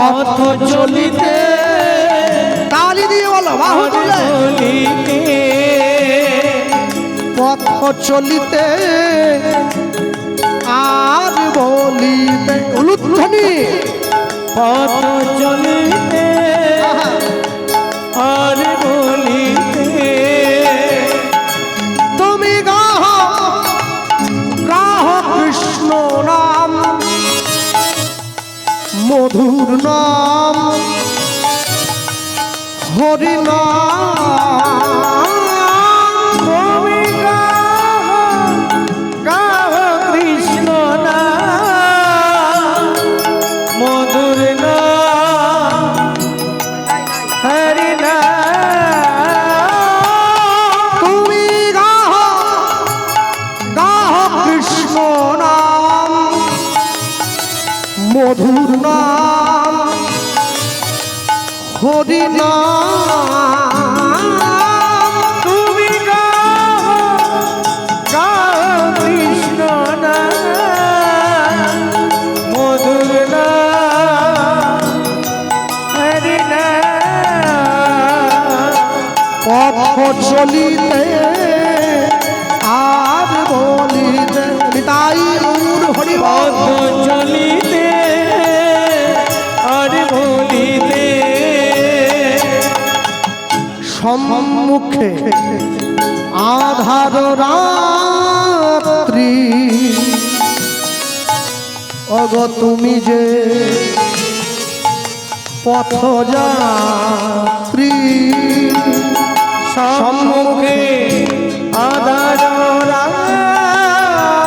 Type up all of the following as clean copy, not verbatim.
পথ চলিতে তালি দিয়ে বলো বাহু তুলে পথ চলিতে আর বলিতে উলুধ্বনি পথ চলিতে আর বলিতে তুমি গাহ গাহ কৃষ্ণ নাম মধুর নাম হরি নাম তুমি গাহ কৃষ্ণ নাম মধুর নাম হরি নাম তুমি গাহ গাহ কৃষ্ণ নাম মধুর নাম হরি নাম তুমি গাহ কৃষ্ণ নাম মধুর নাম হরি নাম পথ চলিতে আর বলিতে নিতাই গৌর হরি পথ বল চলিতে আর বলিতে সম্মুখে আধার রাত্রি অগ তুমি যে পথ যাত্রী সম্মুখে আধার রাত্রি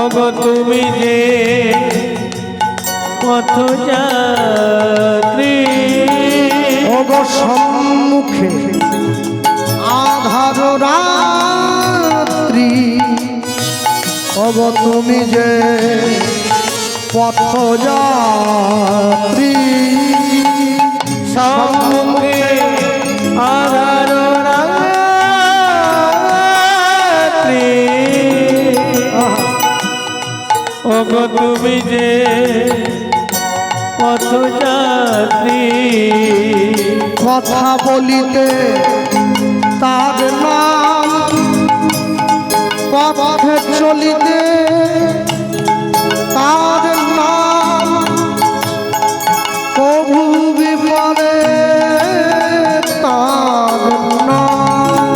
অগ তুমি যে পথ যাত্রী অগ সম্মুখে আধার রাত্রি অগ তুমি যে পথ যাত্রী সম্মুখে আধার রাত্রি অগ তুমি যে পথ যাত্রী কথা বলিতে তার নাম পথে চলিতে তার নাম প্রভু বিপদে তার নাম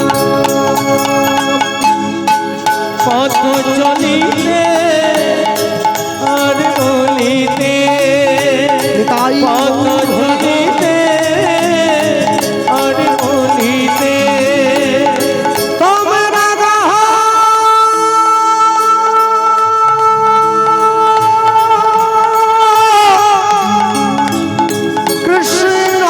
পথ চলিতে আর বলিতে তাই পথ চলিতে আর বলিতে তোমরা গাহ কৃষ্ণ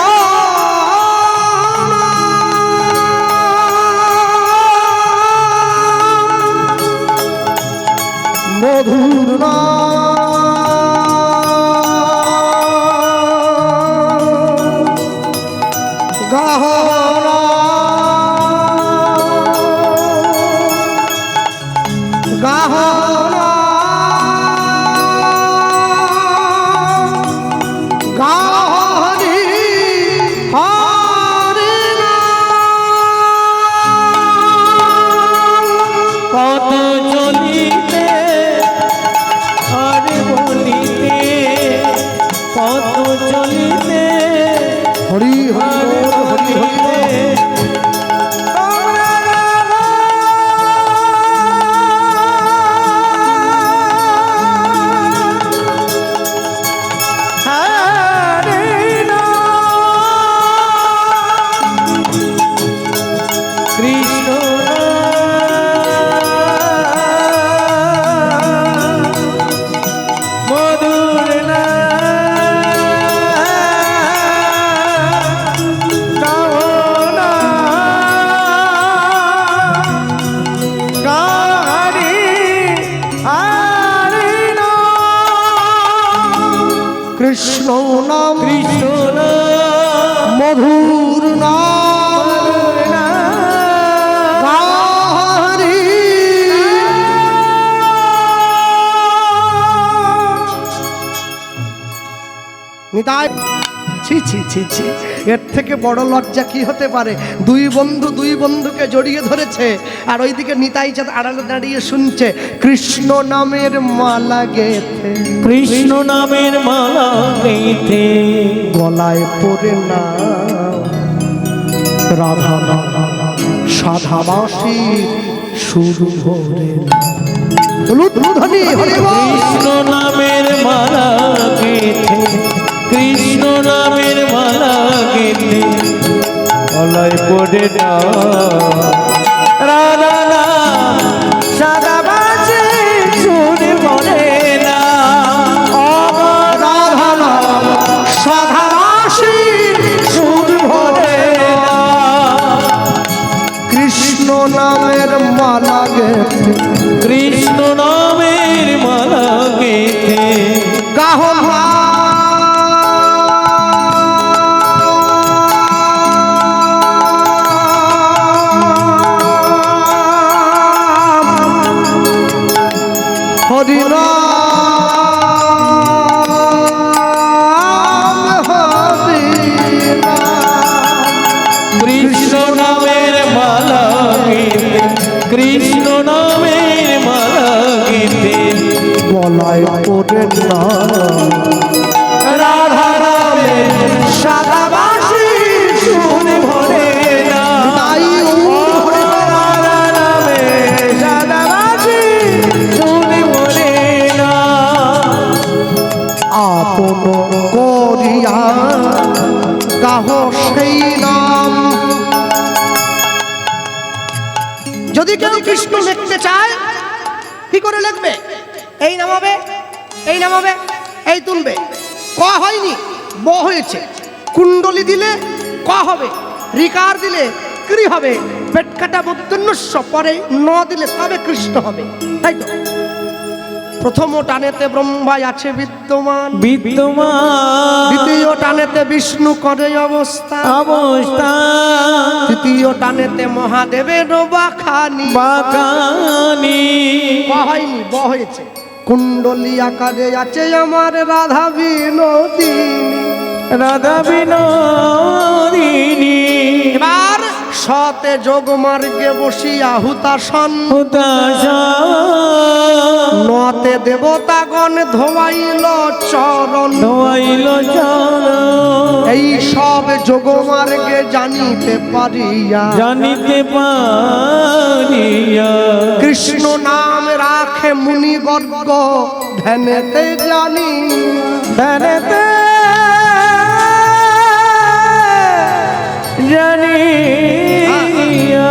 মধুর গাহরা গাহরা গাহরি হরি পথ চলিতে নিতাই ছি ছি ছি ছি, এর থেকে বড় লজ্জা কি হতে পারে? দুই বন্ধুকে জড়িয়ে ধরেছে, আর ওইদিকে নিতাই চাঁদ আড়ালে দাঁড়িয়ে শুনছে কৃষ্ণ নামের মালা গেথে, কৃষ্ণ নামের মালা গেথে গলায় পড়ে না রাধা সাধাবাসী শুরু ভরে ধ্বনি হরি বল। কৃষ্ণ নামের মালা গেথে, কৃষ্ণ নামের মালা গেথে গলায় পড়ে না রাধা নাম সাদাবাসী শুনে পড়ে না রাধা নাম সাধাবাসী শুরু ভরে না। কৃষ্ণ নামের মালা গেথে কৃষ্ণ নামের মালা গেথে গাহো হরি কৃষ্ণ নামের মালা গেথে, কৃষ্ণ নামের মালা গেথে গলায় পড়ে না রাধা নামের সাদাবাসী শুনে ভরে না। তাই রাধা নামের সাদাবাসী শুনে ভরে না। আপন করিয়া গাহ সেই নাম। যদি কেউ কৃষ্ণ লিখতে চায় কি করে লিখবে? এই নামাবে, এই নামাবে, এই তুলবে, ক হয়নি ব হয়েছে। কুণ্ডলি দিলে ক হবে, রিকার দিলে কৃ হবে, পেট কাটা মূর্ধন্যস্ব পরে ন দিলে তবে কৃষ্ণ হবে, তাই তো? প্রথম টানেতে ব্রহ্মা আছে বিদ্যমান, বিদ্যমান দ্বিতীয় টানেতে বিষ্ণু করে অবস্থা, অবস্থা তৃতীয় টানেতে মহাদেবের বাখানি। বাকানি ক হয়নি ব হয়েছে। কুণ্ডলী আকারে আছে আমার রাধা বিনোদিনী। রাধা বিনোদিনী এবার সতে যোগ মার্গে বসিয়া হুতাসন, নতে দেবতাগণ ধোয়াইল চরণ। ধোয়াইল চরণ এই সব যোগ মার্গে জানিতে পারিয়া, জানিতে পারিয়া কৃষ্ণ নাম রাখে মুনিবর্গ ধ্যানেতে জানি। ধ্যানেতে জানিয়া।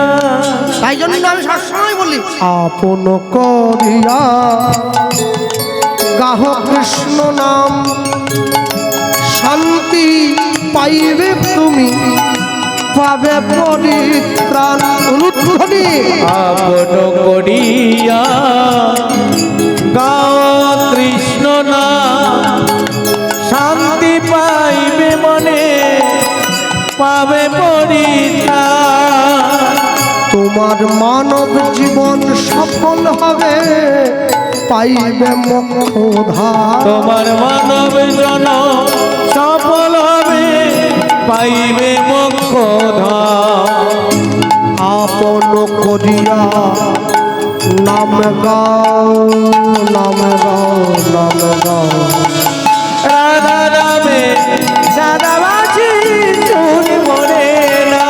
তাই জন্য আমি সবসময় বলি আপন করিয়া গাহ কৃষ্ণ নাম, শান্তি পাইবে তুমি, পাবে পরিত্রাণ। অনুধ্বনি আপন করিয়া গাও কৃষ্ণ নাম, শান্তি পাইবে মনে, পাবে পরিত্রাণ। তোমার মানব জীবন সফল হবে, পাইবে মোক্ষধাম। তোমার মানব জন সফল হবে, পাইবে মোক্ষধাম। আপন করিয়া নাম গাও, নাম গাও, নাম গাও। রাধা নামে সাদাবাসী শুনে মরে না।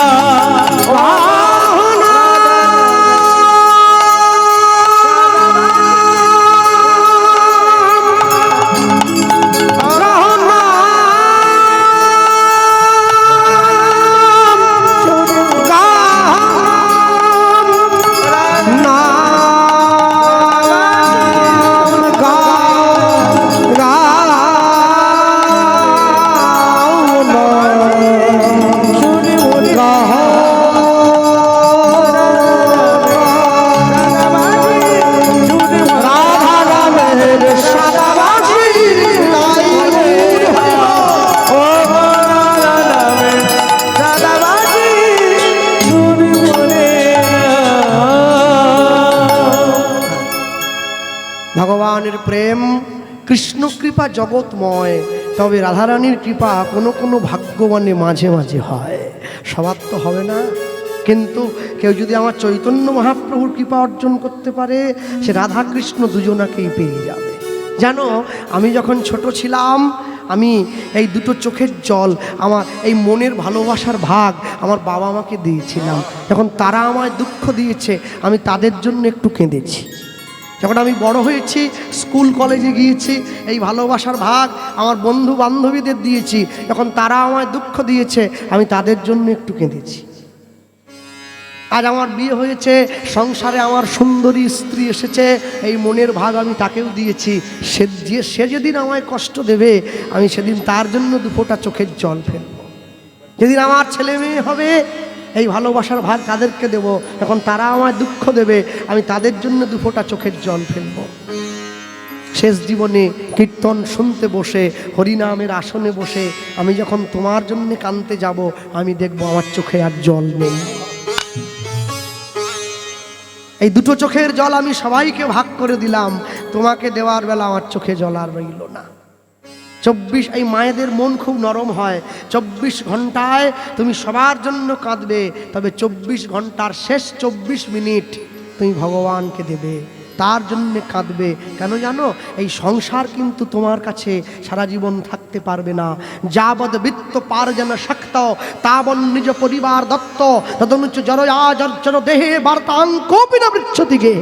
ভগবানের প্রেম, কৃষ্ণ কৃপা জগৎময়। তবে রাধারানীর কৃপা কোনো কোনো ভাগ্যবানে মাঝে মাঝে হয়, সবার তো হবে না। কিন্তু কেউ যদি আমার চৈতন্য মহাপ্রভুর কৃপা অর্জন করতে পারে, সে রাধা কৃষ্ণ দুজনাকেই পেয়ে যাবে। জানো, আমি যখন ছোট ছিলাম, আমি এই দুটো চোখের জল, আমার এই মনের ভালোবাসার ভাগ আমার বাবা মাকে দিয়েছিলাম। যখন তারা আমায় দুঃখ দিয়েছে, আমি তাদের জন্য একটু কেঁদেছি। যখন আমি বড় হয়েছি, স্কুল কলেজে গিয়েছি, এই ভালোবাসার ভাগ আমার বন্ধু বান্ধবীদের দিয়েছি। যখন তারা আমায় দুঃখ দিয়েছে, আমি তাদের জন্য একটু কেঁদেছি। আজ আমার বিয়ে হয়েছে, সংসারে আমার সুন্দরী স্ত্রী এসেছে, এই মনের ভাগ আমি তাকেও দিয়েছি। সে যেদিন আমায় কষ্ট দেবে, আমি সেদিন তার জন্য দুফোঁটা চোখের জল ফেলব। যেদিন আমার ছেলে মেয়ে হবে, এই ভালোবাসার ভাগ তাদেরকে দেব। যখন তারা আমায় দুঃখ দেবে, আমি তাদের জন্য দুফোঁটা চোখের জল ফেলব। শেষ জীবনে কীর্তন শুনতে বসে, হরিনামের আসনে বসে আমি যখন তোমার জন্য কাঁদতে যাব, আমি দেখব আমার চোখে আর জল নেই। এই দুটো চোখের জল আমি সবাইকে ভাগ করে দিলাম, তোমাকে দেওয়ার বেলা আমার চোখে জল আর রইল না। 24, এই মায়েদের মন খুব নরম হয়। 24 ঘন্টায় তুমি সবার জন্য কাঁদবে, তবে 24 ঘন্টার শেষ 24 মিনিট তুমি ভগবানকে দেবে, তার জন্যে কাঁদবে। কেন জানো? এই সংসার কিন্তু তোমার কাছে সারা জীবন থাকতে পারবে না। যাবদ বৃত্ত পার যেন শক্ত, তাবন নিজ পরিবার দত্ত, তদনুচ্চ জরয়া জর্জর দেহে বার্তাং কোপিনা বৃচ্ছদিকে।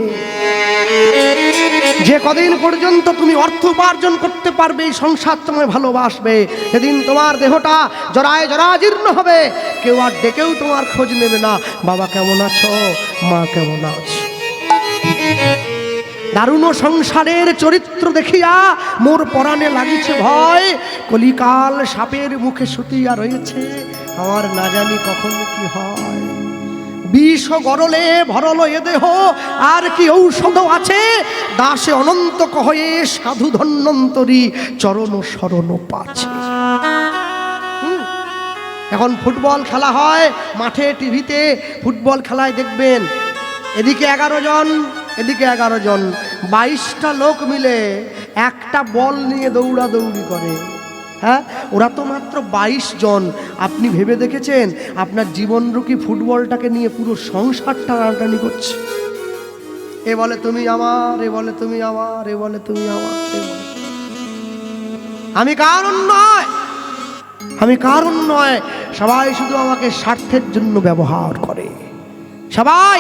যে কদিন পর্যন্ত তুমি অর্থ উপার্জন করতে পারবে, এই সংসার তোমায় ভালোবাসবে। সেদিন তোমার দেহটা জরায় জরাজীর্ণ হবে, কেউ আর ডেকেও তোমার খোঁজ নেবে না, বাবা কেমন আছো, মা কেমন আছো। দারুণ সংসারের চরিত্র দেখিয়া মোর পরাণে লাগিছে ভয়, কলিকাল সাপের মুখে শুতিয়া রয়েছে, আমার না জানি কখন কি হয়। বিষ গরলে ভরল এ দেহ, আর কি ঔষধ আছে, দাসে অনন্ত কহে সাধু ধন্বন্তরী চরণ শরণ পাছে। এখন ফুটবল খেলা হয় মাঠে, টিভিতে ফুটবল খেলায় দেখবেন, এদিকে 11 জন, এদিকে 11 জন, 22টা লোক মিলে একটা বল নিয়ে দৌড়াদৌড়ি করে। হ্যাঁ, ওরা তো মাত্র 22 জন। আপনি ভেবে দেখেছেন আপনার জীবনরূপী ফুটবলটাকে নিয়ে পুরো সংসারটা টানাটানি করছে। এ বলে তুমি আমার, এ বলে তুমি আমার, এ বলে তুমি আমার, আমি কারণ নয়, আমি কারণ নয়। সবাই শুধু আমাকে স্বার্থের জন্য ব্যবহার করে। সবাই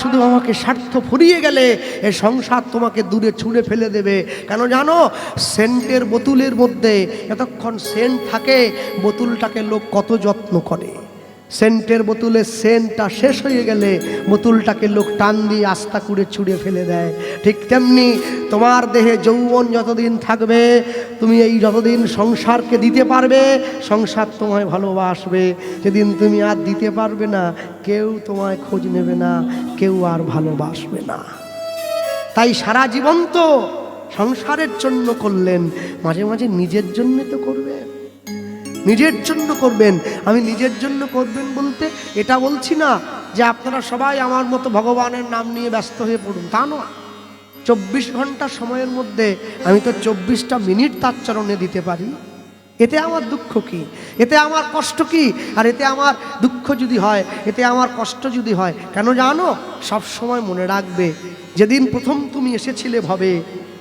শুধু আমাকে স্বার্থ ফুরিয়ে গেলে এ সংসার তোমাকে দূরে ছুঁড়ে ফেলে দেবে। কেন জানো? সেন্টের বোতলের মধ্যে এতক্ষণ সেন্ট থাকে, বোতলটাকে লোক কত যত্ন করে। সেন্টের বোতলে সেন্টটা শেষ হয়ে গেলে বোতলটাকে লোক টান দিয়ে আস্তা করে ছুঁড়ে ফেলে দেয়। ঠিক তেমনি তোমার দেহে যৌবন যতদিন থাকবে, তুমি এই যতদিন সংসারকে দিতে পারবে, সংসার তোমায় ভালোবাসবে। যেদিন তুমি আর দিতে পারবে না, কেউ তোমায় খোঁজ নেবে না, কেউ আর ভালোবাসবে না। তাই সারা জীবন তো সংসারের জন্য করলেন, মাঝে মাঝে নিজের জন্য তো করবেন, নিজের জন্য করবেন। আমি নিজের জন্য করবেন বলতে এটা বলছি না যে আপনারা সবাই আমার মতো ভগবানের নাম নিয়ে ব্যস্ত হয়ে পড়ুন, তা নয়। 24 ঘন্টা সময়ের মধ্যে আমি তো 24টা মিনিট তার চরণে দিতে পারি। এতে আমার দুঃখ কি, এতে আমার কষ্ট কি? আর এতে আমার দুঃখ যদি হয়, এতে আমার কষ্ট যদি হয়, কেন জানো? সব সময় মনে রাখবে, যেদিন প্রথম তুমি এসেছিলে ভবে,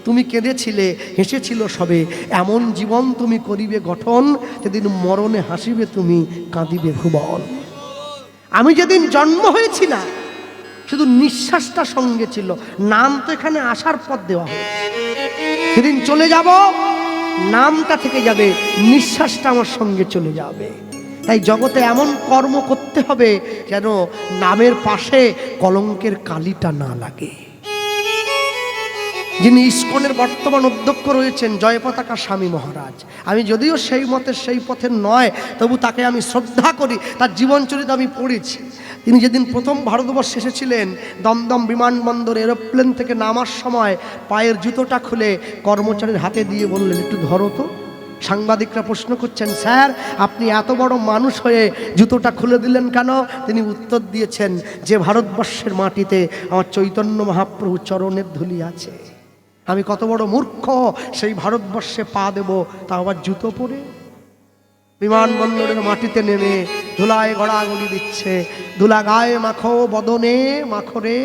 তুমি কেঁদেছিলে, হেসেছিল সবে, এমন জীবন তুমি করিবে গঠন, যেদিন মরণে হাসিবে তুমি, কাঁদিবে ভুবন। আমি যেদিন জন্ম হয়েছি না, শুধু নিঃশ্বাসটা সঙ্গে ছিল, নাম তো এখানে আসার পর দেওয়া হয়। যেদিন চলে যাব, নামটা থেকে যাবে, নিঃশ্বাসটা আমার সঙ্গে চলে যাবে। তাই জগতে এমন কর্ম করতে হবে যেন নামের পাশে কলঙ্কের কালিটা না লাগে। যিনি ইস্কনের বর্তমান অধ্যক্ষ রয়েছেন জয়পতাকা স্বামী মহারাজ, আমি যদিও সেই মতের সেই পথের নয়, তবু তাকে আমি শ্রদ্ধা করি। তার জীবনচরিত আমি পড়েছি। তিনি যেদিন প্রথম ভারতবর্ষে এসেছিলেন, দমদম বিমানবন্দর এরোপ্লেন থেকে নামার সময় পায়ের জুতোটা খুলে কর্মচারীর হাতে দিয়ে বললেন, একটু ধরো তো। সাংবাদিকরা প্রশ্ন করছেন, স্যার আপনি এত বড় মানুষ হয়ে জুতোটা খুলে দিলেন কেন? তিনি উত্তর দিয়েছেন, যে ভারতবর্ষের মাটিতে আমার চৈতন্য মহাপ্রভু চরণের ধুলি আছে, আমি কত বড় মূর্খ, সেই ভারতবর্ষে পা দেব তা আবার জুতো পরে। বিমানবন্দরের মাটিতে নেমে ধুলায় গড়াগড়ি দিচ্ছে, ধুলা গায়ে মাখো বদনে মাখরে,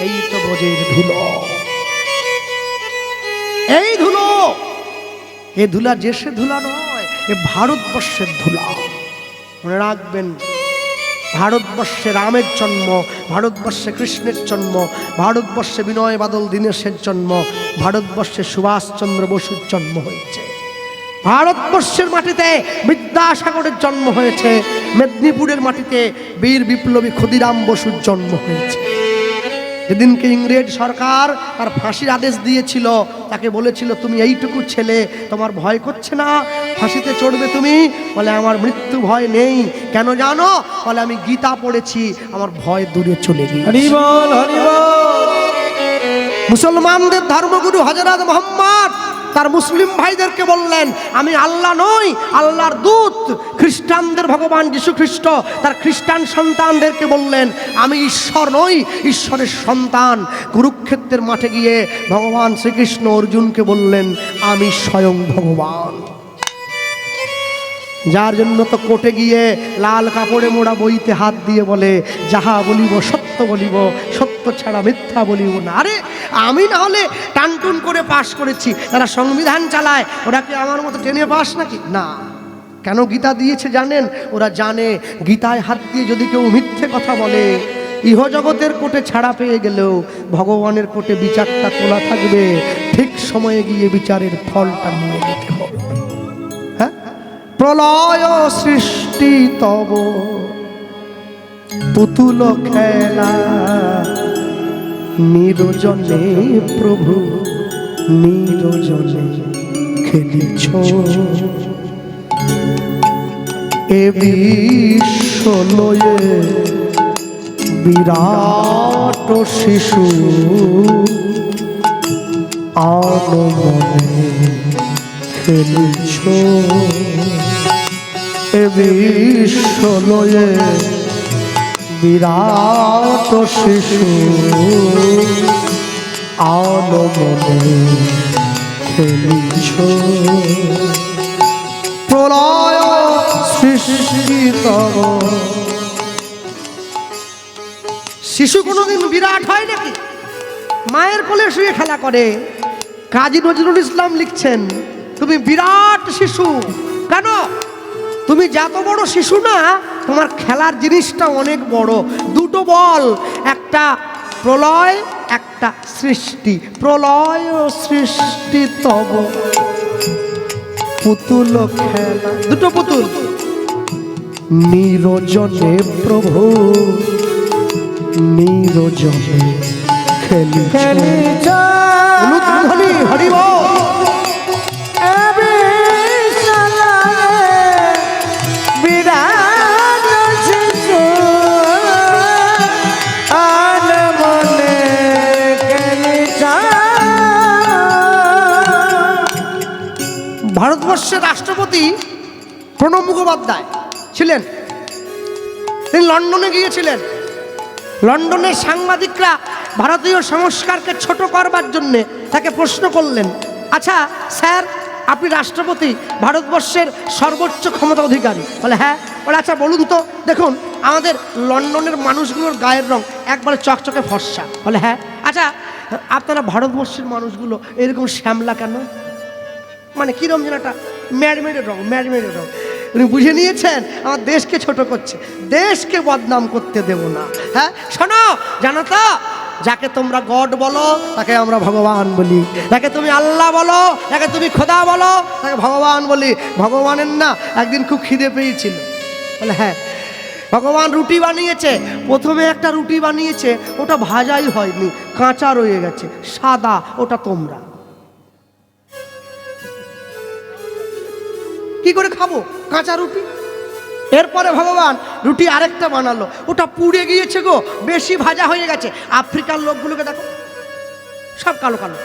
এই তো ব্রজের ধুলো, এই ধুলো। এ ধুলা যে সে ধুলা নয়, এ ভারতবর্ষের ধুলা। মনে রাখবেন, ভারতবর্ষে রামের জন্ম, ভারতবর্ষে কৃষ্ণের জন্ম, ভারতবর্ষে বিনয় বাদল দীনেশের জন্ম, ভারতবর্ষে সুভাষচন্দ্র বসুর জন্ম হয়েছে, ভারতবর্ষের মাটিতে বিদ্যাসাগরের জন্ম হয়েছে, মেদিনীপুরের মাটিতে বীর বিপ্লবী ক্ষুদিরাম বসুর জন্ম হয়েছে। যেদিনকে ইংরেজ সরকার তার ফাঁসির আদেশ দিয়েছিল, তাকে বলেছিল তুমি এইটুকু ছেলে, তোমার ভয় করছে না ফাঁসিতে চড়বে তুমি? বলে আমার মৃত্যু ভয় নেই। কেন জানো? বলে আমি গীতা পড়েছি, আমার ভয় দূরে চলে গিয়েছে। হরি বল, হরি বল। মুসলমানদের ধর্মগুরু হযরত মুহাম্মদ তার মুসলিম ভাইদেরকে বললেন আমি আল্লাহ নই, আল্লাহর দূত। খ্রিস্টানদের ভগবান যীশু খ্রিস্ট তার খ্রিস্টান সন্তানদেরকে বললেন আমি ঈশ্বর নই, ঈশ্বরের সন্তান। কুরুক্ষেত্রের মাঠে গিয়ে ভগবান শ্রীকৃষ্ণ অর্জুনকে বললেন আমি স্বয়ং ভগবান। যার জন্য তো কোর্টে গিয়ে লাল কাপড়ে মোড়া বইতে হাত দিয়ে বলে যাহা বলিব সত্য বলিব, সত্য ছাড়া মিথ্যা বলিব না। আরে আমি না হলে টানটুন করে পাশ করেছি, তারা সংবিধান চালায়, ওরা কি আমার মতো টেনে পাস নাকি? না। কেন গীতা দিয়েছে জানেন? ওরা জানে গীতায় হাত দিয়ে যদি কেউ মিথ্যে কথা বলে, ইহজগতের কোর্টে ছাড়া পেয়ে গেলেও ভগবানের কোর্টে বিচারটা তোলা থাকবে, ঠিক সময়ে গিয়ে বিচারের ফলটা নিয়ে নিতে হবে। হ্যাঁ, প্রলয় সৃষ্টি তব পুতুল খেলা, নিরজনে প্রভু নিরজনে খেলিছ, এ বিশ্ব লয়ে বিরাট শিশু আনমনে খেলিছ, এ বিশ্ব লয়ে বিরাট শিশু আনমনে খেলিছ, প্রলয় সৃষ্টি তব। শিশু কোনোদিন বিরাট হয় নাকি? মায়ের কোলে শুয়ে খেলা করে। কাজী নজরুল ইসলাম লিখছেন তুমি বিরাট শিশু। কেন? তুমি যত বড় শিশু না, তোমার খেলার জিনিসটা অনেক বড়। দুটো বল, একটা প্রলয় একটা সৃষ্টি। প্রলয় সৃষ্টি তব পুতুল খেলা, দুটো পুতুল। নিরজনে প্রভু নিরজনে খেলিছ, উলুধ্বনি হরি বল। ভারতবর্ষের রাষ্ট্রপতি প্রণব মুখোপাধ্যায় ছিলেন, তিনি লন্ডনে গিয়েছিলেন। লন্ডনের সাংবাদিকরা ভারতীয় সংস্কারকে ছোট করবার জন্য তাকে প্রশ্ন করলেন, আচ্ছা স্যার আপনি রাষ্ট্রপতি, ভারতবর্ষের সর্বোচ্চ ক্ষমতা অধিকারী। বলে হ্যাঁ। বলে আচ্ছা বলুন তো, দেখুন আমাদের লন্ডনের মানুষগুলোর গায়ের রং একবারে চকচকে ফর্সা। বলে হ্যাঁ। আচ্ছা আপনারা ভারতবর্ষের মানুষগুলো এরকম শ্যামলা কেন? মানে কিরম যেন একটা ম্যাডমেডের রং, ম্যাডমেডের রং। উনি বুঝে নিয়েছেন আমার দেশকে ছোট করছে, দেশকে বদনাম করতে দেব না। হ্যাঁ শোনো, জানো তো যাকে তোমরা গড বলো তাকে আমরা ভগবান বলি, যাকে তুমি আল্লাহ বলো, যাকে তুমি খোদা বলো তাকে ভগবান বলি। ভগবানের না একদিন খুব খিদে পেয়েছিল। বলে হ্যাঁ। ভগবান রুটি বানিয়েছে, প্রথমে একটা রুটি বানিয়েছে, ওটা ভাজাই হয়নি, কাঁচা রয়ে গেছে, সাদা, ওটা তোমরা। কি করে খাবো কাঁচা রুটি? এরপরে ভগবান রুটি আরেকটা বানালো, ওটা পুড়ে গিয়েছে গো, বেশি ভাজা হয়ে গেছে। আফ্রিকার লোকগুলোকে দেখো, সব কালো কালো,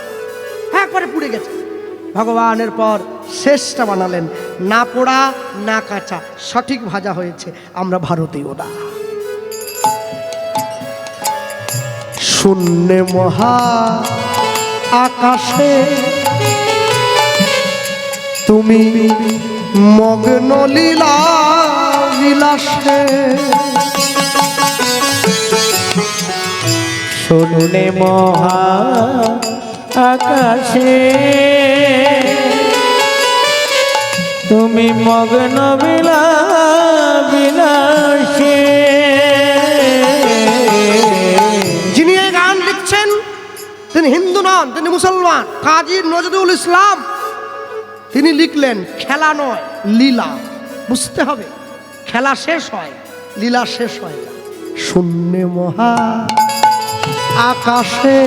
একবারে পুড়ে গেছে। ভগবানের পর শেষটা বানালেন, না পোড়া না কাঁচা, সঠিক ভাজা হয়েছে। আমরা ভারতীয়রা শূন্য মহা আকাশে তুমি মগ্ন লীলা বিলাসে। শুনে মহা আকাশে তুমি মগ্ন বিলাসে। যিনি এই গান লিখছেন তিনি হিন্দু নন, তিনি মুসলমান, কাজী নজরুল ইসলাম। তিনি লিখলেন খেলা নয় লীলা। বুঝতে হবে, খেলা শেষ হয়, লীলা শেষ হয় না। শূন্যে মহা আকাশে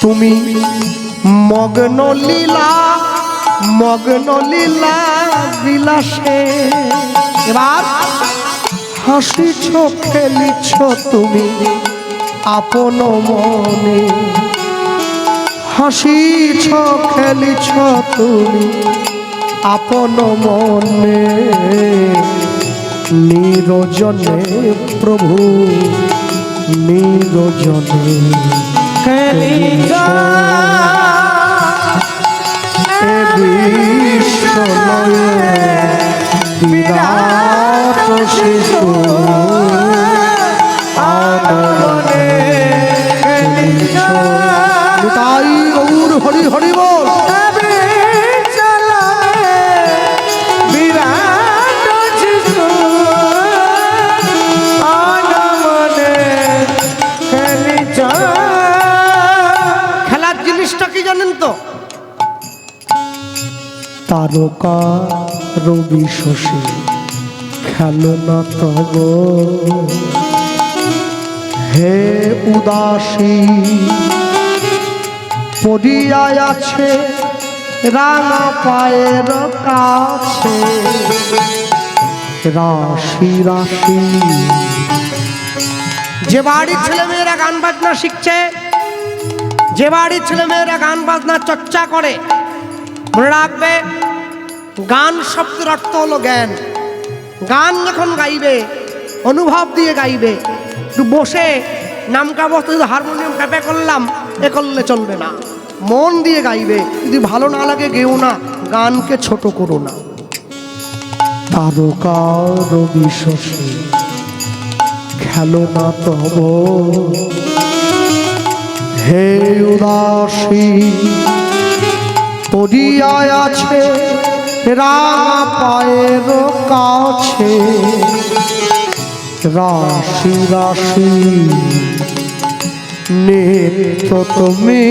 তুমি মগ্ন লীলা, মগ্ন লীলা বিলাসে। এবার হাসিছ খেলিছ তুমি আপন মনে, হাসিছ খেলিছ তুমি আপন মনে। নিরজনে প্রভু নিরজনে খেলিছ এ বিশ্বলয়ে বিরাট শিশু আনন্দে খেলিছ। তাই গৌর হরি হরি বল। খেলার জিনিসটা কি জানেন তো? তারকা রবি শশী খেলো না তব, হে উদাসী পড়িয়ায় আছে রাঙা পায়ের কাছে। রাশি রাশি যে বাড়ির ছেলেমেয়েরা গান বাজনা শিখছে, যে বাড়ির ছেলেমেয়েরা গান বাজনা চর্চা করে, মনে রাখবে গান শব্দের অর্থ হলো জ্ঞান। গান যখন গাইবে অনুভব দিয়ে গাইবে। একটু বসে নামকা বসতে হারমোনিয়াম পেপে করলাম এ করলে চলবে না, মন দিয়ে গাইবে। যদি ভালো না লাগে গেও না, গানকে ছোট করো না। তারকা রবি শশী খেলো না তব, হে উদাসী পড়িয়ায় আছে রাঙা পায়ের কাছে। রাশি রাশি নেত্র তুমি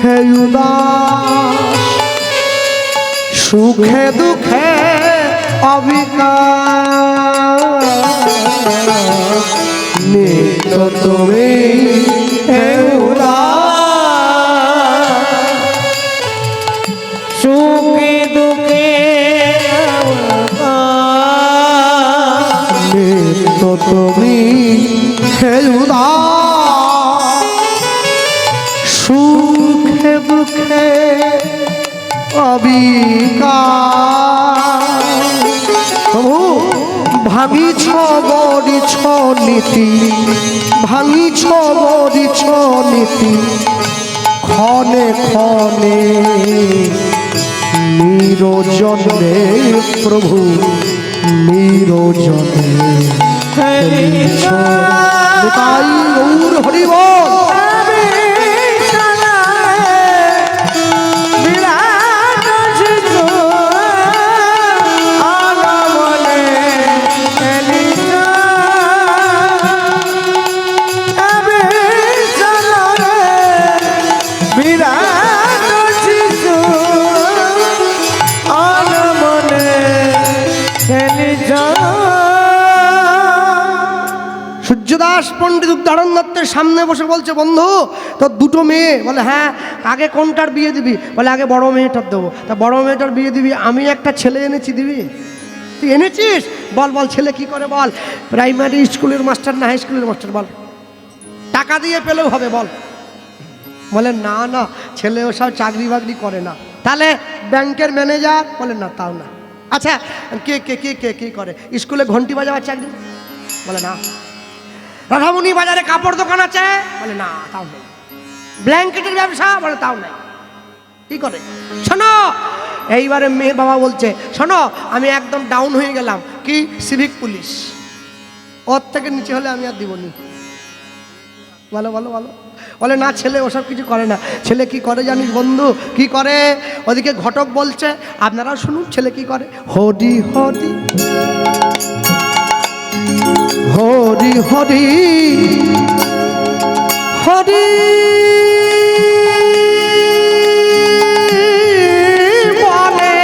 হে উদাস, সুখে দুঃখে অবিকাশ। নেত্র তুমি হে উদাস, সুখে দুঃখে নেত্র তুমি হে উদাস, সুখে দুঃখে অবিকাশ। প্রভু ভাঙিছ গড়িছ নীতি, ভাঙিছ গড়িছ নীতি ক্ষণে ক্ষণে। নিরজনে প্রভু নিরজনে খেলিছ। তাই গৌর হরি বল। সূর্যদাস পণ্ডিত উদাহরণ দত্তের সামনে বসে বলছে, বন্ধু তোর দুটো মেয়ে। বলে হ্যাঁ, আগে কোনটার বিয়ে দিবি? বলে আগে বড় মেয়েটার দেবো। তা বড় মেয়েটার বিয়ে দিবি, আমি একটা ছেলে এনেছি, দিবি? তুই এনেছিস? বল বল ছেলে কি করে বল? প্রাইমারি স্কুলের মাস্টার না হাই স্কুলের মাস্টার? বল টাকা দিয়ে পেলেও হবে বল। বলে না না, ছেলে ওসব চাকরি বাকরি করে না। তাহলে ব্যাংকের ম্যানেজার? বলে না, তাও না। আচ্ছা কে কে কে কে কি করে? স্কুলে ঘন্টি বাজাবার চাকরি? বলে না। রাধামণি বাজারে কাপড় দোকান আছে? বলে না, তাও নেই। ব্ল্যাঙ্কেটের ব্যবসা, বলে তাও নাই। কি করে? শোনো, এইবারে মেয়ের বাবা বলছে, শোনো আমি একদম ডাউন হয়ে গেলাম। কি? Civic police. ওর থেকে নিচে হলে আমি আর দিবনি। বলো বলো বলো। বলে না, ছেলে ওসব কিছু করে না। ছেলে কি করে জানিস বন্ধু? কি করে? ওদিকে ঘটক বলছে, আপনারাও শুনুন ছেলে কি করে। হরি হরি হরি হরি হরি বলে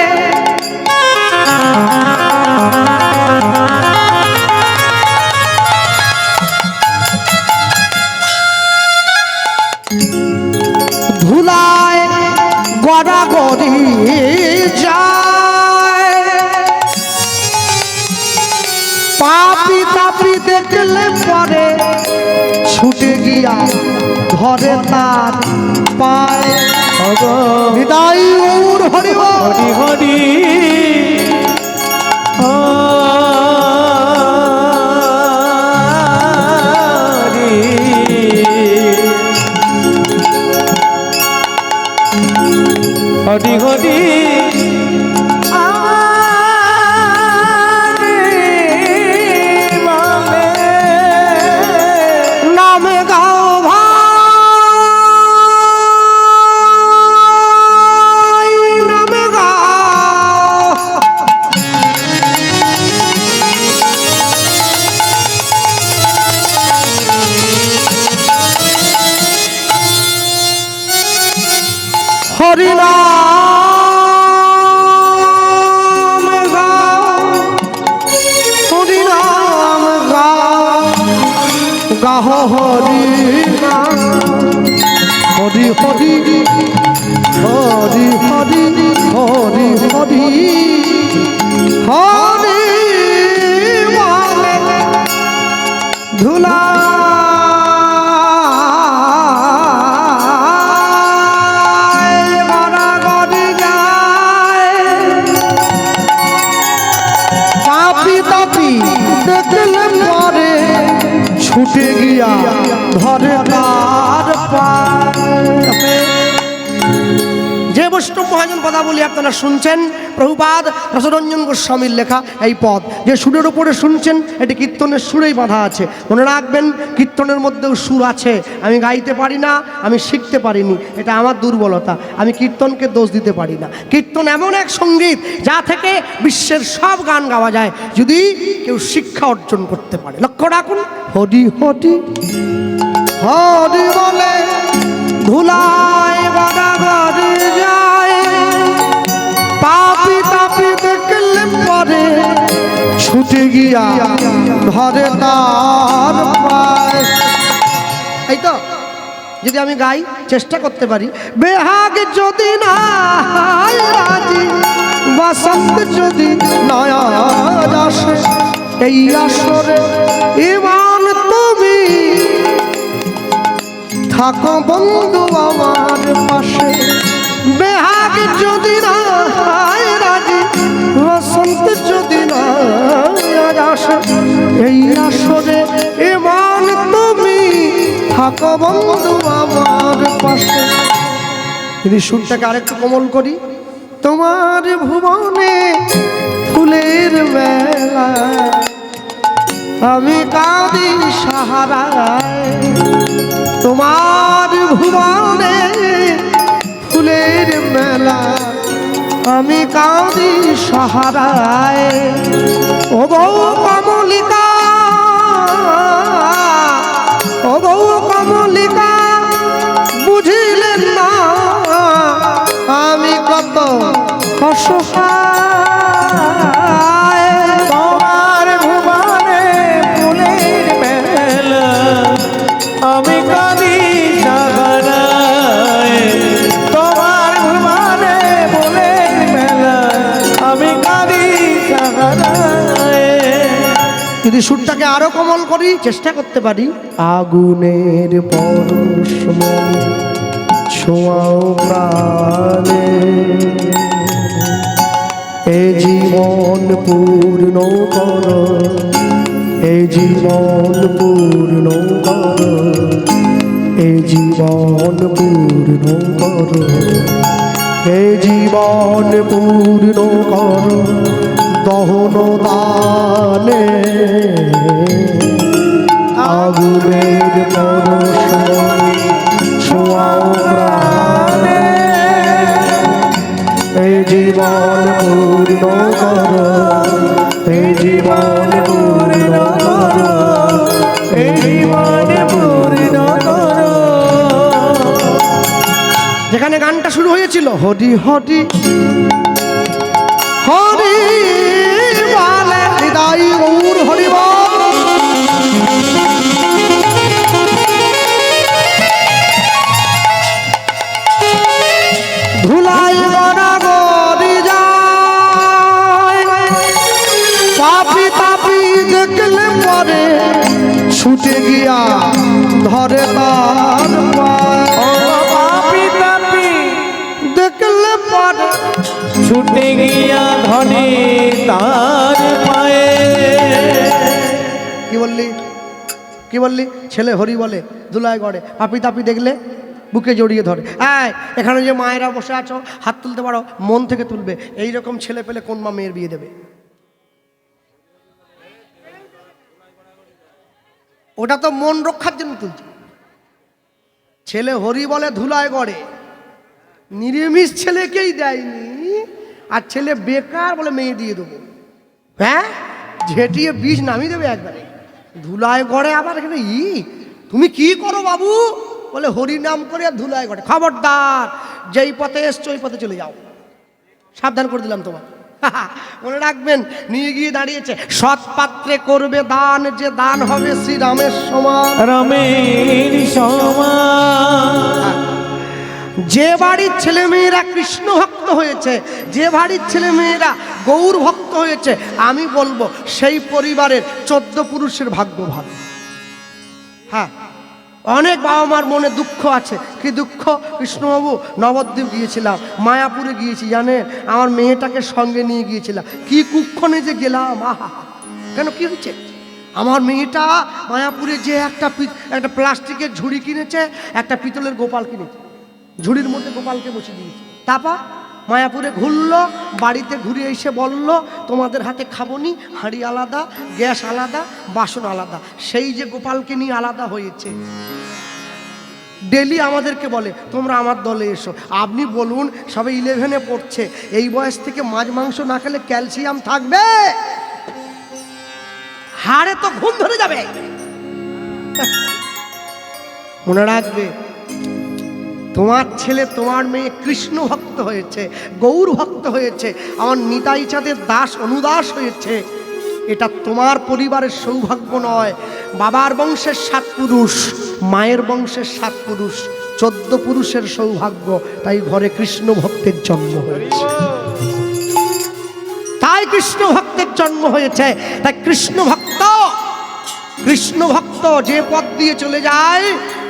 ধুলায় গড়াগড়ি যায়, পাপি তাপি দেখলে পরে ছুটে গিয়া ধরে তার পায়। হৃদয় ওর হরি হরি হরি হরি হরি নামে গাও ভাই, নামে গাও। হরি নাম গাও, হরি নাম গাও, গাহ হরি নাম। হরি হরি হরি হরি হরি হরি হরি বলে ধুলা গড়াগড়ি যায়, পাপি তাপি দেখলে পরে ছুটে গিয়া ধরে তার পায়ে। যে বৈষ্ণব মহাজন পদাবলী আপনারা শুনছেন, প্রভুপাদ রসরঞ্জন গোস্বামীর লেখা এই পদ, যে সুরের উপরে শুনছেন এটি কীর্তনের সুরেই বাঁধা আছে। মনে রাখবেন, কীর্তনের মধ্যেও সুর আছে। আমি গাইতে পারি না, আমি শিখতে পারিনি, এটা আমার দুর্বলতা। আমি কীর্তনকে দোষ দিতে পারি না। কীর্তন এমন এক সঙ্গীত যা থেকে বিশ্বের সব গান গাওয়া যায়, যদি কেউ শিক্ষা অর্জন করতে পারে। লক্ষ্য রাখুন, হরি হরি হরি বলে ধুলায় গড়াগড়ি যায়, পাপি তাপি দেখলে পরে ছুটে গিয়া ধরে তার পায়। এই তো, যদি আমি গাই, চেষ্টা করতে পারি। বেহাগ যদি না রাজি, বসন্ত যদি নয়া আসে, এই আসরে ইমান তুমি থাকো বন্ধু আমার পাশে। বেহাগ যদি না রাজি, বসন্ত যদি না আসে, এই আসরে ইমান তুমি থাকো বন্ধু আমার পাশে। যদি সুরটাকে আরেকটু কোমল করি, তোমার ভুবনে ফুলের মেলা, আমি কাঁদি সাহারায়। তোমার ভুবনে ফুলের মেলা, আমি কাঁদি সাহারায়। ও গৌ কমলিকা, ও গৌ কমলিকা, বুঝিলেন না আমি কত অসহায়। তোমার ভুবনে ফুলের মেলা, আমি কাঁদি সাহারায়। তোমার ভুবনে ফুলের মেলা, আমি কাঁদি সাহারায়। যদি সুরটাকে আরো কোমল করি, চেষ্টা করতে পারি। আগুনের পরশ মনে ছোঁয়াও প্রাণে, এ জীবন পূর্ণ কর, এ জীবন পূর্ণ কর, এ জীবন পূর্ণ করো, হে জীবন পূর্ণ করো দহন দানে, আগুনের পরশ ছোঁয়াও প্রাণে, হে জীবন পূর্ণ করো, হে জীবন পূর্ণ করো, হে জীবন পূর্ণ করো। যেখানে গানটা শুরু হয়েছিল হরি হরি হরি বলে হৃদয় গৌর হরি বল, ধুলাই গড়া গড়ি যায়, পাপি তাপি দেখলে পরে ছুটে গিয়া ধরে তার পায়, পাপি তাপি দেখলে পরে ছুটে গিয়া ধনে তার পায়ে। কি বললি, কি বললি? ছেলে হরি বলে ধুলায় গড়ে, পাপি তাপি দেখলে বুকে জড়িয়ে ধরে। এখানে যে মায়েরা বসে আছো হাত তুলতে পারো, মন থেকে তুলবে। এই রকম ছেলে পেলে কোন মা মেয়ের বিয়ে দেবে? ওটা তো মন রক্ষার জন্য তুলছে। ছেলে হরি বলে ধুলায় গড়ে, নিরামিষ ছেলেকেই দেয়নি, আর ছেলে বেকার বলে মেয়ে দিয়ে দেবো। হ্যাঁ, ঝেঁটিয়ে বিষ নামিয়ে দেবে একবারে। ধুলায় গড়ে আবার এখানে তুমি কি করো বাবু? বলে হরি নাম করে আর ধুলায় গড়ে। খবরদার, যেই পথে এসছো ওই পথে চলে যাও, সাবধান করে দিলাম তোমার। মনে রাখবেন, নিয়ে গিয়ে দাঁড়িয়েছে, সৎ পাত্রে করবে দান, যে দান হবে শ্রী রামের সমান। রামের সমান। যে বাড়ির ছেলে মেয়েরা কৃষ্ণ ভক্ত হয়েছে, যে বাড়ির ছেলে মেয়েরা গৌর ভক্ত হয়েছে, আমি বলবো সেই পরিবারের 14 পুরুষের ভাগ্য ভালো। হ্যাঁ, অনেক বাবা মার মনে দুঃখ আছে। কি দুঃখ? কৃষ্ণবাবু, নবদ্বীপ গিয়েছিলাম, মায়াপুরে গিয়েছি, জানেন আমার মেয়েটাকে সঙ্গে নিয়ে গিয়েছিলাম, কি কুক্ষণে যে গেলাম। আহা, কেন কি হয়েছে? আমার মেয়েটা মায়াপুরে যে একটা প্লাস্টিকের ঝুড়ি কিনেছে, একটা পিতলের গোপাল কিনেছে, ঝুড়ির মধ্যে গোপালকে বসে দিয়েছে। তারপর মায়াপুরে ঘুরলো, বাড়িতে ঘুরে এসে বলল তোমাদের হাতে খাবনি, হাঁড়ি আলাদা, গ্যাস আলাদা, বাসন আলাদা। সেই যে গোপালকে নিয়ে আলাদা হয়েছে, ডেলি আমাদেরকে বলে তোমরা আমার দলে এসো। আপনি বলুন, সবে 11-এ পড়ছে, এই বয়স থেকে মাছ মাংস না খেলে ক্যালসিয়াম থাকবে? হাড়ে তো ঘুম ধরে যাবে। মনে রাখবে, তোমার ছেলে তোমার মেয়ে কৃষ্ণ ভক্ত হয়েছে, গৌর ভক্ত হয়েছে, আমার নিতাই চাঁদের দাস অনুদাস হয়েছে, এটা তোমার পরিবারের সৌভাগ্য নয়। বাবার বংশের 7 পুরুষ, মায়ের বংশের 7 পুরুষ, 14 পুরুষের সৌভাগ্য। তাই ঘরে কৃষ্ণ ভক্তের জন্ম হয়েছে, তাই কৃষ্ণ ভক্তের জন্ম হয়েছে। তাই কৃষ্ণ ভক্ত যে পথ দিয়ে চলে যায়,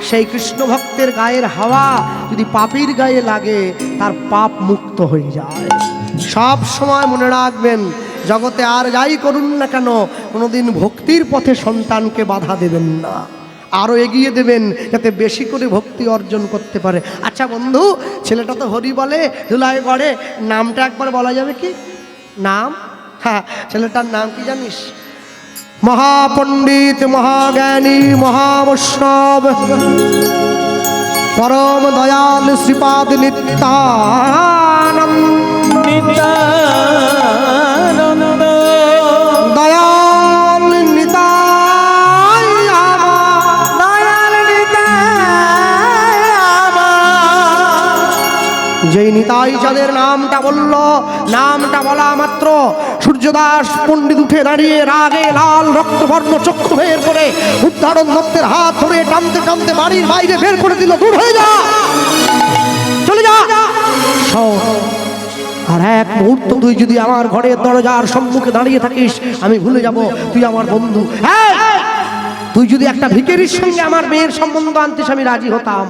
সেই কৃষ্ণ ভক্তের গায়ের হাওয়া যদি পাপীর গায়ে লাগে, তার পাপ মুক্ত হয়ে যায়। সব সময় মনে রাখবেন, জগতে আর যাই করুন না কেন, কোনোদিন ভক্তির পথে সন্তানকে বাধা দেবেন না, আরও এগিয়ে দেবেন, যাতে বেশি করে ভক্তি অর্জন করতে পারে। আচ্ছা বন্ধু, ছেলেটা তো হরি বলে ধুলায় গড়ে, নামটা একবার বলা যাবে কি? নাম? হ্যাঁ, ছেলেটার নাম কি জানিস? মহাপণ্ডিত, মহাজ্ঞানী, মহাবৈষ্ণব, পরম দয়াল শ্রীপাদ নিত্যানন্দ। নিত্যানন্দ দয়াল নিতাই আমার, দয়াল নিতাই আমার। যেই নিতাই যাদের নামটা বলল, নামটা বলা মাত্র সূর্যদাস পণ্ডিত উঠে দাঁড়িয়ে রাগে লাল রক্তবর্ণ চক্ষু বের করে উদ্ধারণ দত্তের হাত ধরে টানতে টানতে বাড়ির বাইরে বের করে দিল। দূর হয়ে যা, চলে যা। আর এক মুহূর্ত তুই যদি আমার ঘরের দরজার সম্মুখে দাঁড়িয়ে থাকিস, আমি ভুলে যাব তুই আমার বন্ধু। হ্যাঁ, তুই যদি একটা ভিখারির সঙ্গে আমার মেয়ের সম্বন্ধ আনতিস, আমি রাজি হতাম।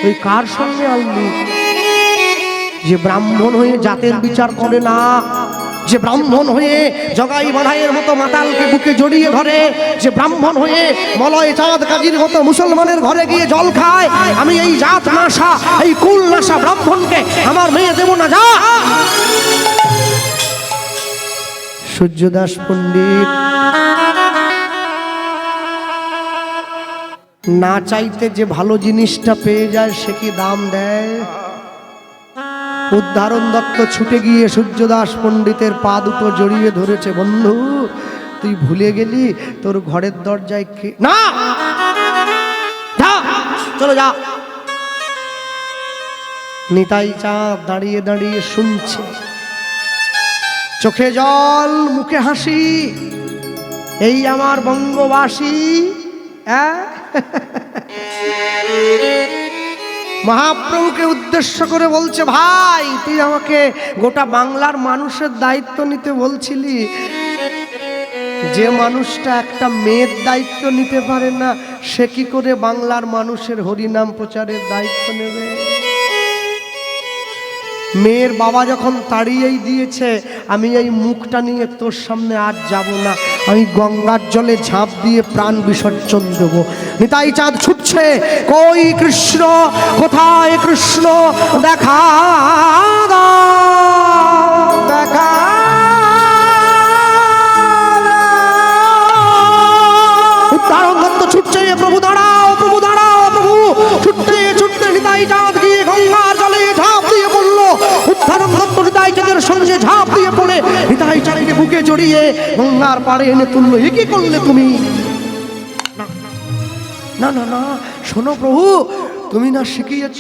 তুই কার সঙ্গে আনলি? যে ব্রাহ্মণ হয়ে জাতের বিচার করে না, যে ব্রাহ্মণ হয়ে জগাই বাধাইয়ের মতো মাতালকে বুকে জড়িয়ে ধরে, যে ব্রাহ্মণ হয়ে মলয় চাঁদ কাজীর মতো মুসলমানের ঘরে গিয়ে জল খায়, আমি এই জাত নাশা, এই কুল নাশা ব্রাহ্মণকে আমার মেয়ে দেব না, যা। সূর্যদাস পণ্ডিত না চাইতে যে ভালো জিনিসটা পেয়ে যায় সে কি দাম দেয়? উদ্ধারণ দত্ত ছুটে গিয়ে সূর্যদাস পণ্ডিতের পা দুটো জড়িয়ে ধরেছে। বন্ধু, তুই ভুলে গেলি তোর ঘরের দরজায় কে? না, যা, চলো যা। নিতাই চাঁদ দাঁড়িয়ে দাঁড়িয়ে শুনছে, চোখে জল মুখে হাসি, এই আমার বঙ্গবাসী। মহাপ্রভুকে উদ্দেশ্য করে বলছে, ভাই তুই আমাকে গোটা বাংলার মানুষের দায়িত্ব নিতে বলছিলি, যে মানুষটা একটা মেয়ের দায়িত্ব নিতে পারে না সে কি করে বাংলার মানুষের হরিনাম প্রচারের দায়িত্ব নেবে? মেয়ের বাবা যখন তাড়িয়েই দিয়েছে, আমি এই মুখটা নিয়ে তোর সামনে আজ যাব না, আমি গঙ্গার জলে ঝাঁপ দিয়ে প্রাণ বিসর্জন দেবো। নিতাই চাঁদ ছুটছে, কই কৃষ্ণ, কোথায় কৃষ্ণ, দেখা দাও, দেখা উদ্ধারণ দত্ত ছুটছে, প্রভু দাঁড়াও, প্রভু দাঁড়াও, প্রভু। ছুটতে ছুটতে নিতাই চাঁদ গিয়ে গঙ্গার জলে ঝাঁপ দিয়ে পড়ল। উদ্ধারণ দত্ত নিতাই চাঁদের সঙ্গে ঝাঁপ দিয়ে পড়ে নিতাই চাঁদকে বুকে জড়িয়ে গঙ্গার পাড়ে এনে তুললো। এ কি করলে তুমি? না না না, শোনো প্রভু, তুমি না শিখিয়েছ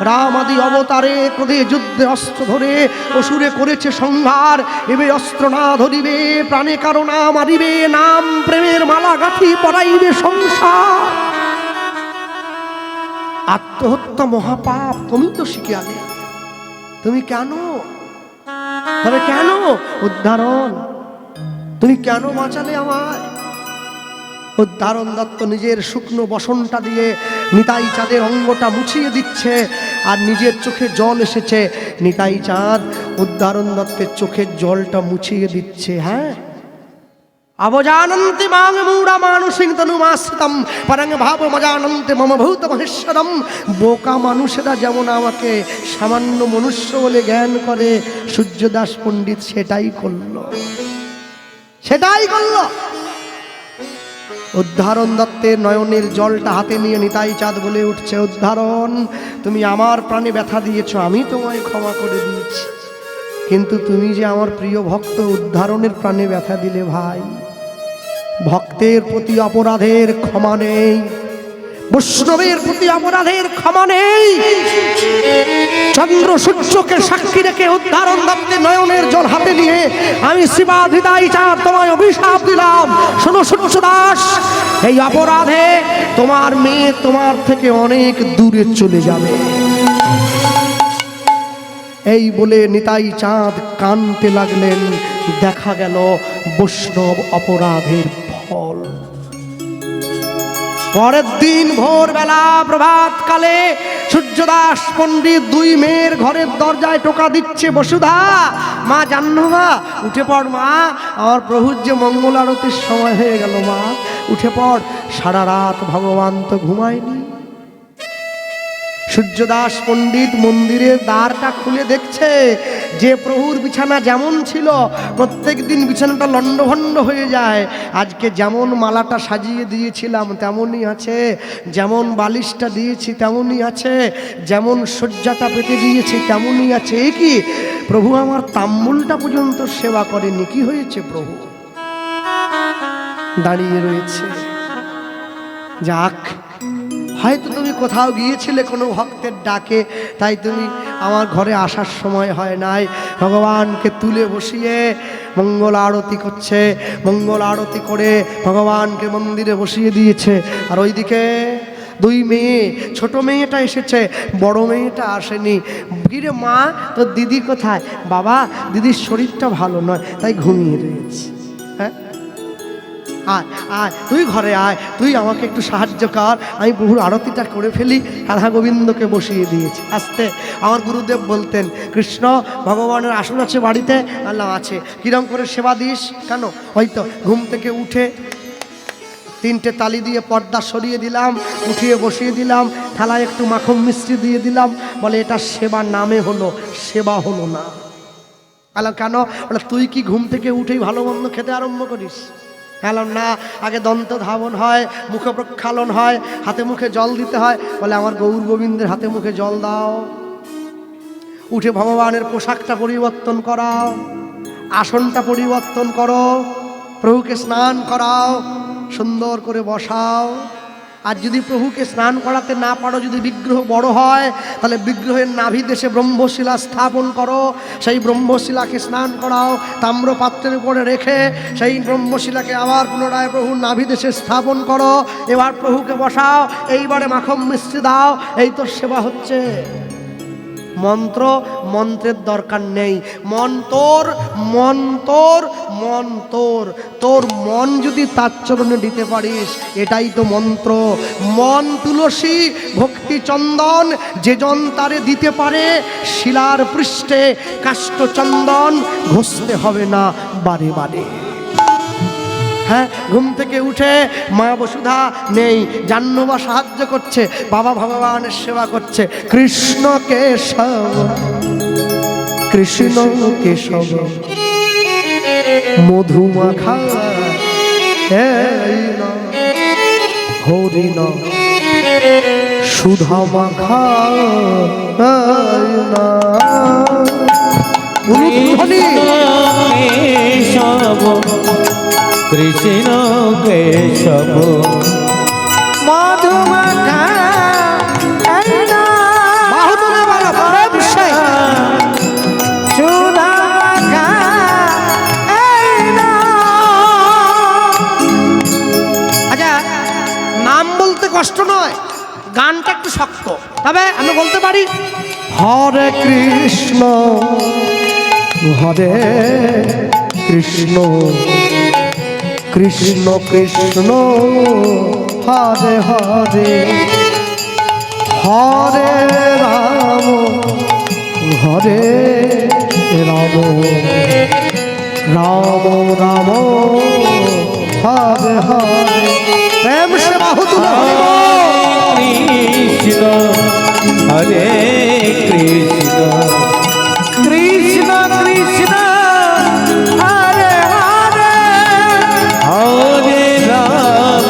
রাম আদি অবতারে ক্রোধে যুদ্ধে অস্ত্র ধরে অসুরে করেছে সংহার, এবে অস্ত্র না ধরিবে, প্রাণে কারো না মারিবে, নাম প্রেমের মালা গাঁথি পরাইবে সংসার। আত্মহত্যা মহাপাপ, তুমি তো শিখিয়ালে, তুমি কেন, তবে কেন উদ্ধারণ, তুমি কেন বাঁচালে আমায়? উদ্ধারণ দত্ত নিজের শুকনো বসনটা দিয়ে নিতাই চাঁদের অঙ্গটা মুছিয়ে দিচ্ছে, আর নিজের চোখে জল এসেছে। নিতাই চাঁদ উদ্ধারণ দত্তের চোখের জলটা মুছিয়ে দিচ্ছে। হ্যাঁ, অবজানন্তি মাং মূঢ়া মানুষিং তনুমাশ্রিতম পরং ভাব মজানন্তি মম ভূত মহেশ্বরম। বোকা মানুষেরা যেমন আমাকে সামান্য মনুষ্য বলে জ্ঞান করে, সূর্যদাস পণ্ডিত সেটাই করলো, সেটাই করলো। উদ্ধারণ দত্তের নয়নের জলটা হাতে নিয়ে নিতাই চাঁদ বলে উঠছে, উদ্ধারণ, তুমি আমার প্রাণে ব্যথা দিয়েছ, আমি তোমায় ক্ষমা করে দিয়েছি, কিন্তু তুমি যে আমার প্রিয় ভক্ত উদ্ধারণের প্রাণে ব্যথা দিলে ভাই, ভক্তের প্রতি অপরাধের ক্ষমা নেই, বৈষ্ণবের প্রতি অপরাধের ক্ষমা নেই। চন্দ্র সূর্যকে সাক্ষী রেখে উদ্ধারণ দত্তের নয়নের জল হাতে নিয়ে আমি শিবাধিদাই চাঁদ তোমায় অভিশাপ দিলাম, শোনো সূর্যদাস, এই অপরাধে তোমার মেয়ে তোমার থেকে অনেক দূরে চলে যাবে। এই বলে নিতাই চাঁদ কাঁদতে লাগলেন। দেখা গেল বৈষ্ণব অপরাধের ফল। পরের দিন ভোরবেলা প্রভাতকালে সূর্যদাস পণ্ডিত দুই মেয়ের ঘরের দরজায় টোকা দিচ্ছে। বসুধা, মা জাহ্নবী, উঠে পড় মা, আমার প্রভুর যে মঙ্গল আরতির সময় হয়ে গেল, মা উঠে পড়, সারা রাত ভগবান তো ঘুমায়নি। সূর্যদাস পণ্ডিত মন্দিরের দ্বারটা খুলে দেখছে যে প্রভুর বিছানা যেমন ছিল প্রত্যেক দিন বিছানাটা লণ্ডভণ্ড হয়ে যায়, আজকে যেমন মালাটা সাজিয়ে দিয়েছিলাম তেমনই আছে, যেমন বালিশটা দিয়েছি তেমনই আছে, যেমন শয্যাটা পেতে দিয়েছি তেমনই আছে। এ কি, প্রভু আমার তাম্বুলটা পর্যন্ত সেবা করেনি, কি হয়েছে? প্রভু দাঁড়িয়ে রয়েছে। যাক, হয়তো তুমি কোথাও গিয়েছিলে কোনো ভক্তের ডাকে, তাই তুমি আমার ঘরে আসার সময় হয় নাই। ভগবানকে তুলে বসিয়ে মঙ্গল আরতি করছে, মঙ্গল আরতি করে ভগবানকে মন্দিরে বসিয়ে দিয়েছে। আর ওইদিকে দুই মেয়ে, ছোট মেয়েটা এসেছে, বড় মেয়েটা আসেনি। গিরে মা, তোর দিদি কোথায়? বাবা, দিদির শরীরটা ভালো নয় তাই ঘুমিয়ে রয়েছে। হ্যাঁ, আয় আয়, তুই ঘরে আয়, তুই আমাকে একটু সাহায্য কর, আমি প্রভুর আরতিটা করে ফেলি। রাধা গোবিন্দকে বসিয়ে দিয়েছে। আস্তে আমার গুরুদেব বলতেন, কৃষ্ণ ভগবানের আসন আছে বাড়িতে? আল্লাহ আছে। কিরম করে সেবা দিস? কেন? হয়তো ঘুম থেকে উঠে 3টে তালি দিয়ে পর্দা সরিয়ে দিলাম, উঠিয়ে বসিয়ে দিলাম, থালায় একটু মাখন মিষ্টি দিয়ে দিলাম। বলে এটা সেবা নামে হলো, সেবা হলো না। বললাম কেন? বলে তুই কি ঘুম থেকে উঠেই ভালো মন্দ খেতে আরম্ভ করিস? বললাম না, আগে দন্ত ধাবন হয়, মুখ প্রক্ষালন হয়, হাতে মুখে জল দিতে হয়। বলে আমার গৌর গোবিন্দের হাতে মুখে জল দাও, উঠে ভগবানের পোশাকটা পরিবর্তন করাও, আসনটা পরিবর্তন করো, প্রভুকে স্নান করাও, সুন্দর করে বসাও। আর যদি প্রভুকে স্নান করাতে না পারো, যদি বিগ্রহ বড় হয়, তাহলে বিগ্রহের নাভি দেশে ব্রহ্মশিলা স্থাপন করো, সেই ব্রহ্মশিলাকে স্নান করাও, তাম্র পাত্রের উপরে রেখে সেই ব্রহ্মশিলাকে আবার পুনরায় প্রভুর নাভি দেশে স্থাপন করো। এবার প্রভুকে বসাও, এইবারে মাখন মিষ্টি দাও। এই তো সেবা হচ্ছে। মন্ত্র মন্ত্রের দরকার নেই, মন তোর, মন তোর, মন তোর। তোর মন যদি তার চরণে দিতে পারিস, এটাই তো মন্ত্র। মন তুলসী ভক্তি চন্দন, যে জন তারে দিতে পারে, শিলার পৃষ্ঠে কাষ্ঠ চন্দন ঘষতে হবে না বারে বারে। হ্যাঁ, ঘুম থেকে উঠে মা বসুধা নেই, জাহ্নবা সাহায্য করছে, বাবা ভগবানের সেবা করছে। কৃষ্ণ কেশব, কৃষ্ণ কেশব মধুমাখা হরিণ সুধা মাখা কেশব কৃষ্ণ কেশব মধুমাখা কষ্ট নয়, গানটা একটু শক্ত, তবে আমি বলতে পারি হরে কৃষ্ণ হরে কৃষ্ণ কৃষ্ণ কৃষ্ণ হরে হরে হরে রাম হরে রাম রাম রাম হরে হরে। প্রেম সে বাহু তুলে কৃষ্ণ হরে কৃষ্ণ কৃষ্ণ কৃষ্ণ হরে হরে হরে রাম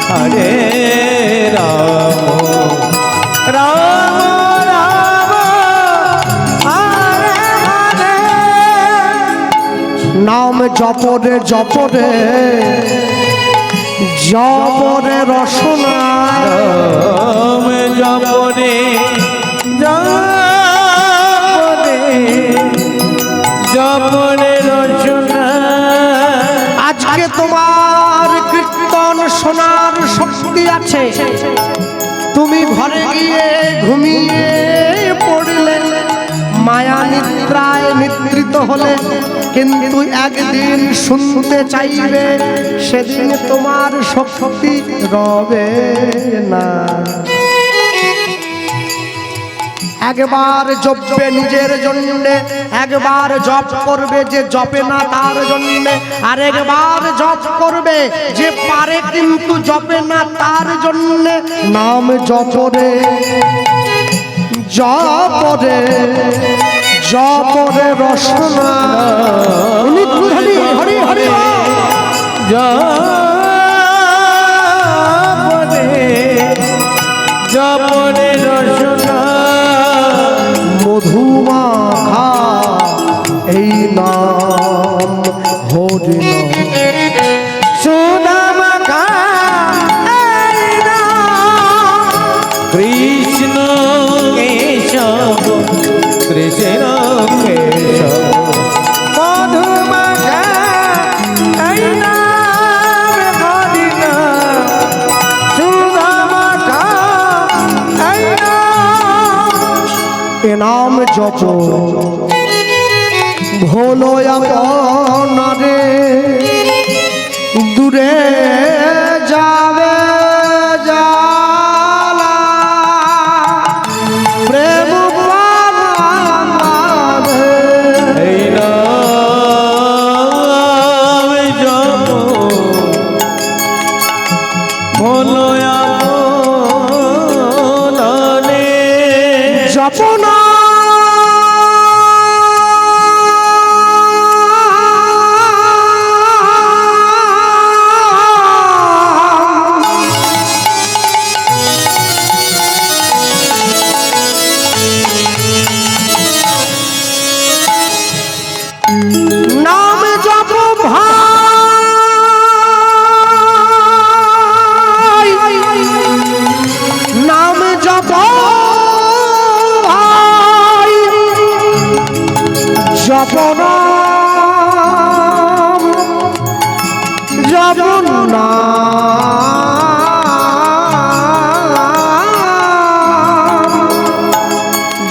হরে রাম রাম রাম হরে হরে। নাম জপরে জপরে জপরে রসনা, নাম জপরে জপরে জপরে রসনা। আজকে তোমার কীর্তন শোনার শক্তি আছে, তুমি ঘরে গিয়ে ঘুমিয়ে পড়লে, মায়া নিদ্রায় নিদ্রিত হলে, কিন্তু একদিন শুনতে চাইবে, সেদিন তোমার শক্তি রবে না। একবার জপবে নিজের জন্য, একবার জপ করবে যে জপে না তার জন্য, আর একবার জপ করবে যে পারে কিন্তু জপে না তার জন্য। নাম জপরে জপরে জপরে রসনা, হরি হরি হরি জপরে জপরে রসনা মধুমাখা এই নাম হরি সুধা মাখা এই নাম। কৃষ্ণ কেশব কৃষ্ণ কেশব মধুমাখা এই নাম হরি নাম। সুধা মাখা এই নাম। এ নাম জপ ভোলো আপনারে হলো আপনে জপনা নাম জপ ভাই নাম জপ ভাই জপ নাম জপ নাম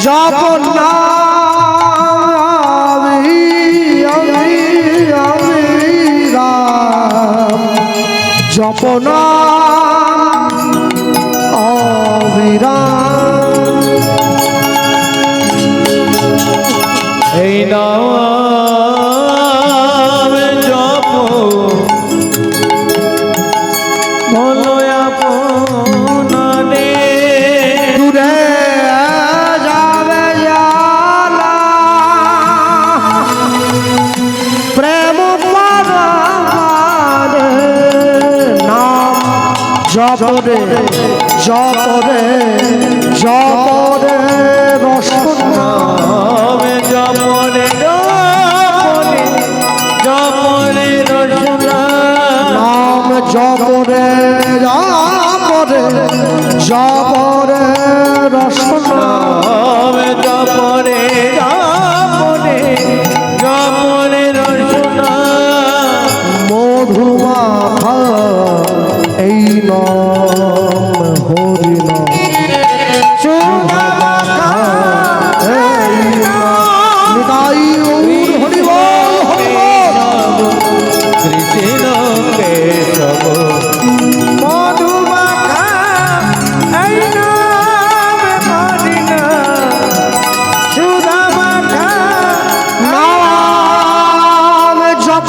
জপ নাম জপ নাম অবিরাম এই নাম জপ হলো আপনে দূরে যাবে জালা প্রেম পারে নাম জপরে জপরে জপরে রসনা নাম জপরে জপরে রসনা নাম জপরে জপরে জপরে রসনা নাম জপরে জপরে জপরে রসনা মধুমাখা এই নাম হরি নাম সুধামাখা এই নাম নিতাই গৌর হরি বল হরি বল কৃষ্ণ কেশব মধুমাখা এই নাম হরি নাম সুধামাখা নাম জপ